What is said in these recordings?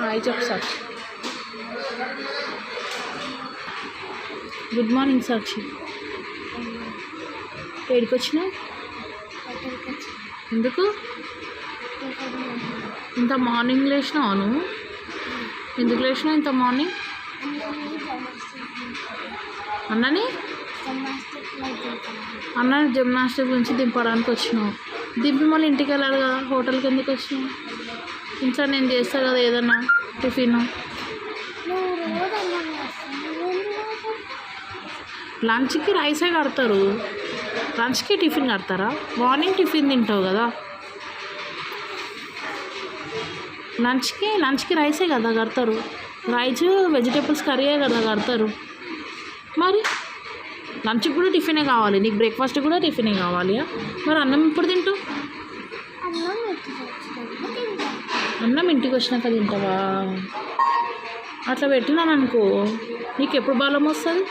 Hi చెప్పు సాక్షి. Good morning సాక్షి. ఏడికి వచ్చినావు? ఎందుకు ఇంత మార్నింగ్ లేచినావు? నువ్వు ఎందుకు లేచినావు ఇంత మార్నింగ్? అన్నని జిమ్నాస్టిక్ నుంచి దింపడానికి వచ్చినావు. దింపి మళ్ళీ ఇంటికి వెళ్ళాలి కదా, హోటల్కి ఎందుకు వచ్చినావు? ఇంట్లో నేను చేస్తా కదా ఏదన్నా టిఫిన్. లంచ్కి రైసే కడతారు, లంచ్కి టిఫిన్ కడతారా? మార్నింగ్ టిఫిన్ తింటావు కదా, లంచ్కి రైసే కదా కడతారు. రైస్ వెజిటేబుల్స్ కర్రీయే కదా కడతారు. మరి లంచ్కి కూడా టిఫినే కావాలి, నీకు బ్రేక్ఫాస్ట్ కూడా టిఫినే కావాలి. మరి అన్నం ఎప్పుడు తింటావు? అన్నం ఇంటికి వచ్చినాక తింటావా? అట్లా పెట్టినాను అనుకో, నీకు ఎప్పుడు బలం వస్తుంది?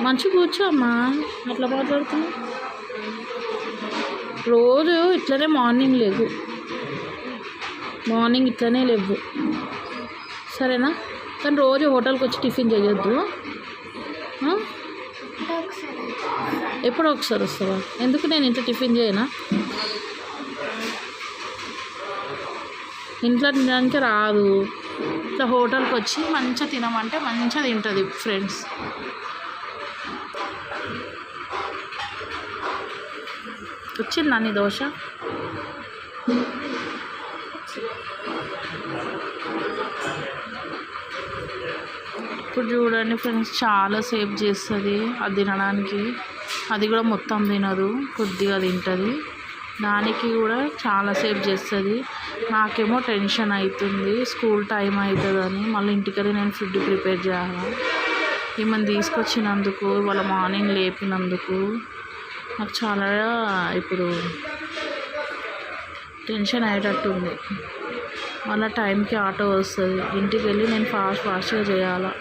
మంచి కూర్చో అమ్మా, అట్లా మాట్లాడుతున్నావు. రోజు ఇట్లనే మార్నింగ్ లేవు, మార్నింగ్ ఇట్లనే లేవు సరేనా? కానీ రోజు హోటల్కి వచ్చి టిఫిన్ చేయొద్దు. ఎప్పుడో ఒకసారి వస్తావా? ఎందుకు నేను ఇంట్లో టిఫిన్ చేయనా? ఇంట్లో తినడానికి రాదు, ఇట్లా హోటల్కి వచ్చి మంచిగా తినమంటే మంచిగా తింటుంది ఫ్రెండ్స్. వచ్చిందా నీ దోశ? ఇప్పుడు చూడండి ఫ్రెండ్స్, చాలా సేవ్ చేస్తుంది అది తినడానికి. అది కూడా మొత్తం తినదు, కొద్దిగా తింటుంది. దానికి కూడా చాలా సేవ్ చేస్తుంది. నాకేమో టెన్షన్ అవుతుంది, స్కూల్ టైం అవుతుందని. మళ్ళీ ఇంటికదే నేను ఫుడ్ ప్రిపేర్ చేయాలి. ఈమెను తీసుకొచ్చినందుకు, వాళ్ళ మార్నింగ్ లేపినందుకు నాకు చాలా ఇప్పుడు టెన్షన్ అయ్యేటట్టుంది. మళ్ళీ టైంకి ఆటో వస్తుంది, ఇంటికి వెళ్ళి నేను ఫాస్ట్గా చేయాలి.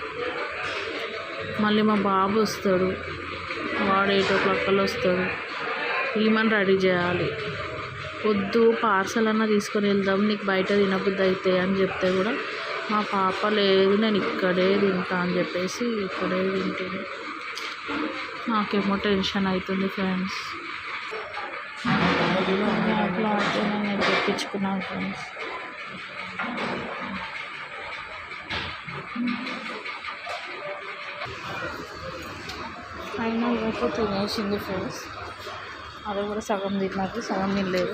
మళ్ళీ మా బాబు వస్తాడు, వాడు 8 o'clock కల్లా వస్తాడు. ఈమెను రెడీ చేయాలి. వద్దు పార్సల్ అన్నా తీసుకొని వెళ్దాం, నీకు బయట తినబుద్ధి అయితే అని చెప్తే కూడా మా పాప లేదు నేను ఇక్కడే తింటా అని చెప్పేసి ఇక్కడే తింటుంది. నాకేమో టెన్షన్ అవుతుంది ఫ్రెండ్స్. అట్లా అయితే నేను తెప్పించుకున్నాను ఫ్రెండ్స్. ఫైనల్ అయితే తినేసింది ఫ్రెండ్స్. అది కూడా సగం తిన్నది, సగం తినలేదు.